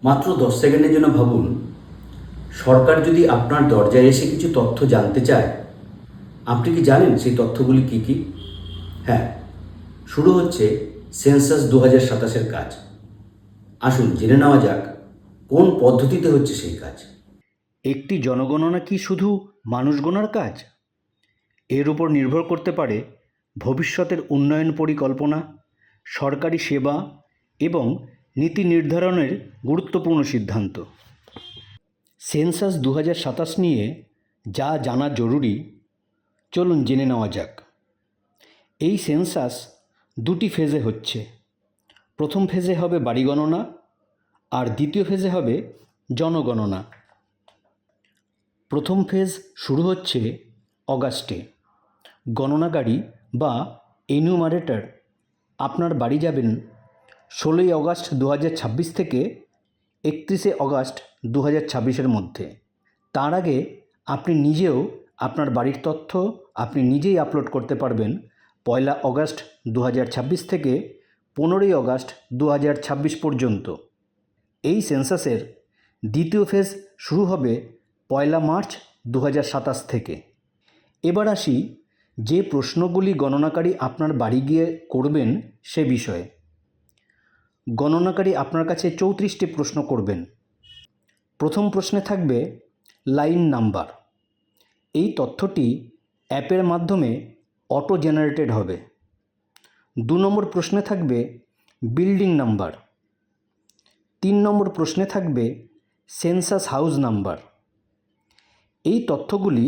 মাত্র 10 সেকেন্ডের জন্য ভাবুন, সরকার যদি আপনার দরজায় এসে কিছু তথ্য জানতে চায়, আপনি কি জানেন সেই তথ্যগুলি কী কী? হ্যাঁ, শুরু হচ্ছে সেন্সাস 2027-এর কাজ। আসুন জেনে নেওয়া যাক কোন পদ্ধতিতে হচ্ছে সেই কাজ। একটি জনগণনা কি শুধু মানুষ গণার কাজ? এর উপর নির্ভর করতে পারে ভবিষ্যতের উন্নয়ন পরিকল্পনা, সরকারি সেবা এবং নীতি নির্ধারণের গুরুত্বপূর্ণ সিদ্ধান্ত। সেন্সাস 2027 নিয়ে যা জানা জরুরি, চলুন জেনে নেওয়া যাক। এই সেন্সাস দুটি ফেজে হচ্ছে। প্রথম ফেজে হবে বাড়ি গণনা আর দ্বিতীয় ফেজে হবে জনগণনা। প্রথম ফেজ শুরু হচ্ছে অগাস্টে। গণনাকারী বা এনুমারেটর আপনার বাড়ি যাবেন 16ই অগাস্ট 2026 থেকে 31শে অগাস্ট 2026-এর মধ্যে। তার আগে আপনি নিজেও আপনার বাড়ির তথ্য আপনি নিজেই আপলোড করতে পারবেন 1 অগাস্ট 2026 থেকে 15ই অগাস্ট 2026 পর্যন্ত। এই সেন্সাসের দ্বিতীয় ফেজ শুরু হবে 1 মার্চ 2027 থেকে। এবার আসি যে প্রশ্নগুলি গণনাকারী আপনার বাড়ি গিয়ে করবেন সে বিষয়ে। গণনাকারী আপনার কাছে 34টি প্রশ্ন করবেন। প্রথম প্রশ্নে থাকবে লাইন নাম্বার। এই তথ্যটি অ্যাপের মাধ্যমে অটো জেনারেটেড হবে। 2 নম্বর প্রশ্নে থাকবে বিল্ডিং নাম্বার। 3 নম্বর প্রশ্নে থাকবে সেন্সাস হাউস নাম্বার। এই তথ্যগুলি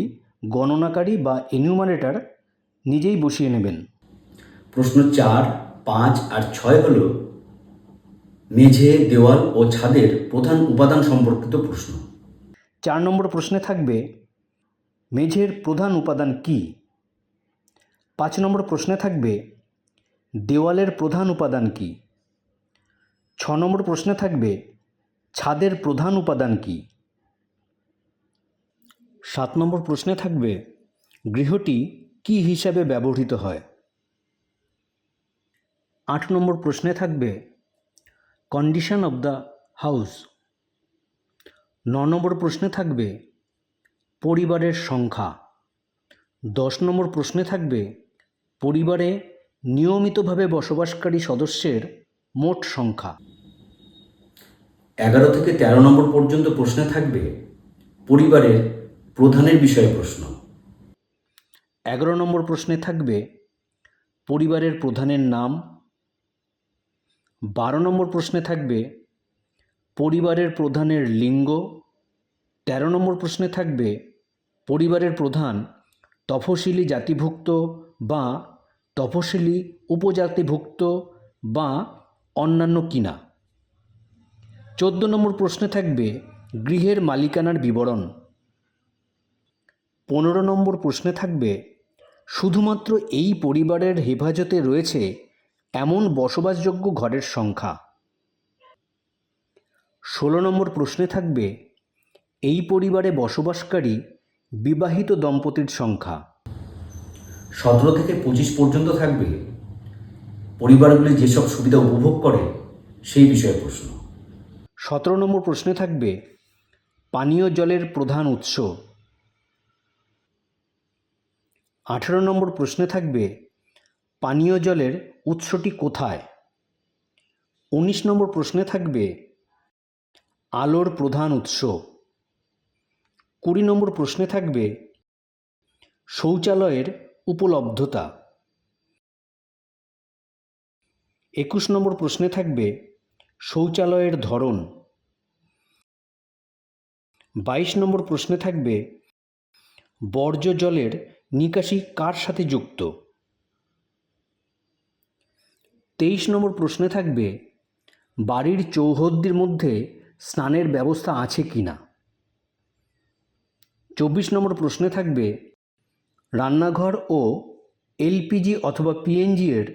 গণনাকারী বা এনুমারেটর নিজেই বসিয়ে নেবেন। প্রশ্ন 4, 5 আর 6 হল মেঝে, দেওয়াল ও ছাদের প্রধান উপাদান সম্পর্কিত প্রশ্ন। 4 নম্বর প্রশ্নে থাকবে মেঝের প্রধান উপাদান কী। 5 নম্বর প্রশ্নে থাকবে দেওয়ালের প্রধান উপাদান কী। 6 নম্বর প্রশ্নে থাকবে ছাদের প্রধান উপাদান কী। 7 নম্বর প্রশ্নে থাকবে গৃহটি কী হিসাবে ব্যবহৃত হয়। 8 নম্বর প্রশ্নে থাকবে কন্ডিশন অব দ্য হাউস। 9 নম্বর প্রশ্নে থাকবে পরিবারের সংখ্যা। 10 নম্বর প্রশ্নে থাকবে পরিবারে নিয়মিতভাবে বসবাসকারী সদস্যের মোট সংখ্যা। 11 থেকে 13 নম্বর পর্যন্ত প্রশ্নে থাকবে পরিবারের প্রধানের বিষয়ে প্রশ্ন। 11 নম্বর প্রশ্নে থাকবে পরিবারের প্রধানের নাম। 12 নম্বর প্রশ্নে থাকবে পরিবারের প্রধানের লিঙ্গ। 13 নম্বর প্রশ্নে থাকবে পরিবারের প্রধান তফসিলি জাতিভুক্ত বা তফসিলি উপজাতিভুক্ত বা অন্যান্য কিনা। 14 নম্বর প্রশ্নে থাকবে গৃহের মালিকানার বিবরণ। 15 নম্বর প্রশ্নে থাকবে শুধুমাত্র এই পরিবারের হেফাজতে রয়েছে এমন বসবাসযোগ্য ঘরের সংখ্যা। 16 নম্বর প্রশ্নে থাকবে এই পরিবারে বসবাসকারী বিবাহিত দম্পতির সংখ্যা। 17 থেকে 25 পর্যন্ত থাকবে পরিবারগুলি যেসব সুবিধা উপভোগ করে সেই বিষয়ে প্রশ্ন। 17 নম্বর প্রশ্নে থাকবে পানীয় জলের প্রধান উৎস। 18 নম্বর প্রশ্নে থাকবে পানীয় জলের উৎসটি কোথায়। 19 নম্বর প্রশ্নে থাকবে আলোর প্রধান উৎস। 20 নম্বর প্রশ্নে থাকবে শৌচালয়ের উপলব্ধতা। 21 নম্বর প্রশ্নে থাকবে শৌচালয়ের ধরন। 22 নম্বর প্রশ্নে থাকবে বর্জ্য জলের নিকাশি কার সাথে যুক্ত। 23 নম্বর প্রশ্নে থাকবে বাড়ির চৌহদ্দির মধ্যে স্নানের ব্যবস্থা আছে কি না। 24 নম্বর প্রশ্নে থাকবে রান্নাঘর ও এলপিজি অথবা পিএনজি এর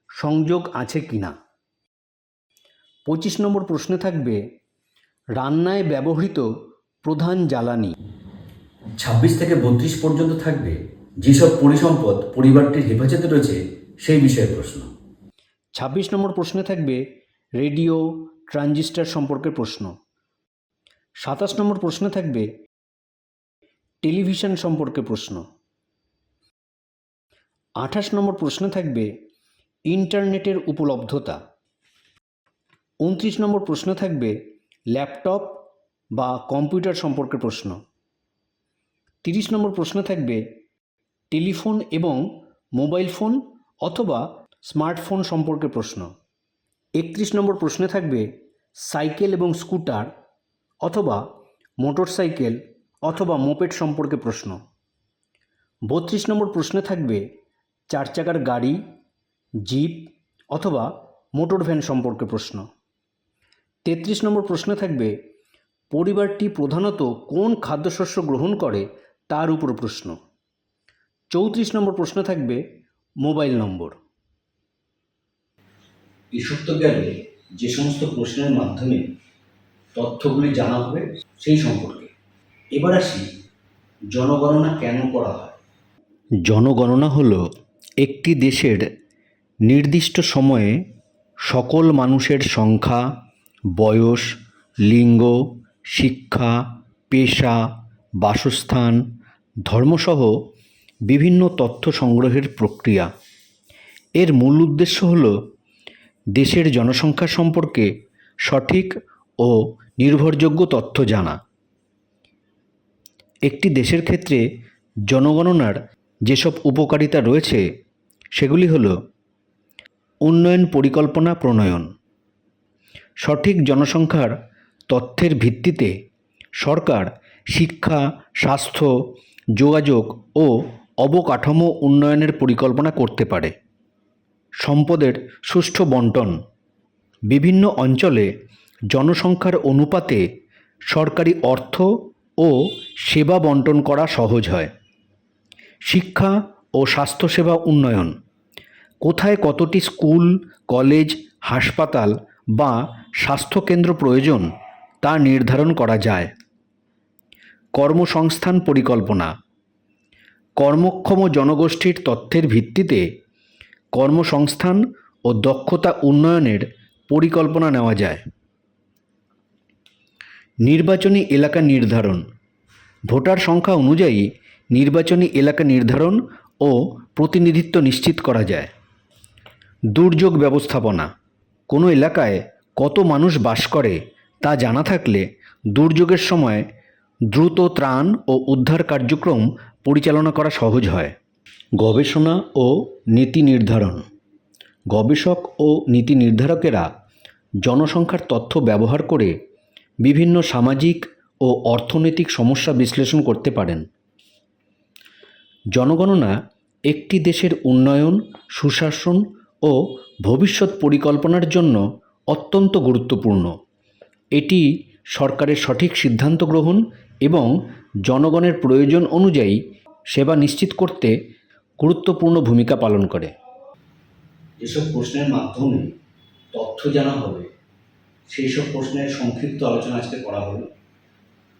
সংযোগ আছে কি না। 25 নম্বর প্রশ্নে থাকবে রান্নায় ব্যবহৃত প্রধান জ্বালানি। 26 থেকে 32 পর্যন্ত থাকবে যেসব পরিসম্পদ পরিবারটির হেফাজতে রয়েছে সেই বিষয়ে প্রশ্ন। 26 নম্বর প্রশ্নে থাকবে রেডিও ট্রানজিস্টার সম্পর্কে প্রশ্ন। 27 নম্বর প্রশ্নে থাকবে টেলিভিশন সম্পর্কে প্রশ্ন। 28 নম্বর প্রশ্নে থাকবে ইন্টারনেটের উপলব্ধতা। 29 নম্বর প্রশ্নে থাকবে ল্যাপটপ বা কম্পিউটার সম্পর্কে প্রশ্ন। 30 নম্বর প্রশ্নে থাকবে টেলিফোন এবং মোবাইল ফোন অথবা স্মার্টফোন সম্পর্কে প্রশ্ন। 31 নম্বর প্রশ্নে থাকবে সাইকেল এবং স্কুটার অথবা মোটরসাইকেল অথবা মোপেড সম্পর্কে প্রশ্ন। 32 নম্বর প্রশ্নে থাকবে 4 চাকার গাড়ি, জিপ অথবা মোটর ভ্যান সম্পর্কে প্রশ্ন। 33 নম্বর প্রশ্নে থাকবে পরিবারটি প্রধানত কোন খাদ্যশস্য গ্রহণ করে তার উপর প্রশ্ন। 34 নম্বর প্রশ্নে থাকবে মোবাইল নম্বর। এসব তো গেল যে সমস্ত প্রশ্নের মাধ্যমে তথ্যগুলি জানা হবে সেই সম্পর্কে। এবার আসি জনগণনা কেন করা হয়। জনগণনা হল একটি দেশের নির্দিষ্ট সময়ে সকল মানুষের সংখ্যা, বয়স, লিঙ্গ, শিক্ষা, পেশা, বাসস্থান, ধর্মসহ বিভিন্ন তথ্য সংগ্রহের প্রক্রিয়া। এর মূল উদ্দেশ্য হল দেশের জনসংখ্যা সম্পর্কে সঠিক ও নির্ভরযোগ্য তথ্য জানা। একটি দেশের ক্ষেত্রে জনগণনার যেসব উপকারিতা রয়েছে সেগুলি হল উন্নয়ন পরিকল্পনা প্রণয়ন। সঠিক জনসংখ্যার তথ্যের ভিত্তিতে সরকার শিক্ষা, স্বাস্থ্য, যোগাযোগ ও অবকাঠামো উন্নয়নের পরিকল্পনা করতে পারে। সম্পদের সুষ্ঠু বণ্টন। বিভিন্ন অঞ্চলে জনসংখ্যার অনুপাতে সরকারি অর্থ ও সেবা বণ্টন করা সহজ হয়। শিক্ষা ও স্বাস্থ্যসেবা উন্নয়ন। কোথায় কতটি স্কুল, কলেজ, হাসপাতাল বা স্বাস্থ্যকেন্দ্র প্রয়োজন তা নির্ধারণ করা যায়। কর্মসংস্থান পরিকল্পনা। কর্মক্ষম জনগোষ্ঠীর তথ্যের ভিত্তিতে কর্মসংস্থান ও দক্ষতা উন্নয়নের পরিকল্পনা নেওয়া যায়। নির্বাচনী এলাকা নির্ধারণ। ভোটার সংখ্যা অনুযায়ী নির্বাচনী এলাকা নির্ধারণ ও প্রতিনিধিত্ব নিশ্চিত করা যায়। দুর্যোগ ব্যবস্থাপনা। কোনো এলাকায় কত মানুষ বাস করে তা জানা থাকলে দুর্যোগের সময় দ্রুত ত্রাণ ও উদ্ধার কার্যক্রম পরিচালনা করা সহজ হয়। গবেষণা ও নীতি নির্ধারণ। গবেষক ও নীতি নির্ধারকেরা জনসংখ্যার তথ্য ব্যবহার করে বিভিন্ন সামাজিক ও অর্থনৈতিক সমস্যা বিশ্লেষণ করতে পারেন। জনগণনা একটি দেশের উন্নয়ন, সুশাসন ও ভবিষ্যৎ পরিকল্পনার জন্য অত্যন্ত গুরুত্বপূর্ণ। এটি সরকারের সঠিক সিদ্ধান্ত গ্রহণ এবং জনগণের প্রয়োজন অনুযায়ী সেবা নিশ্চিত করতে গুরুত্বপূর্ণ ভূমিকা পালন করে। যেসব প্রশ্নের মাধ্যমে তথ্য জানা হবে সেই সব প্রশ্নের সংক্ষিপ্ত আলোচনা আজকে করা হলো।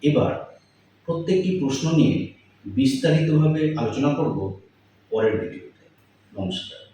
এবার প্রত্যেকটি প্রশ্ন নিয়ে বিস্তারিতভাবে আলোচনা করব পরের ভিডিওতে। নমস্কার।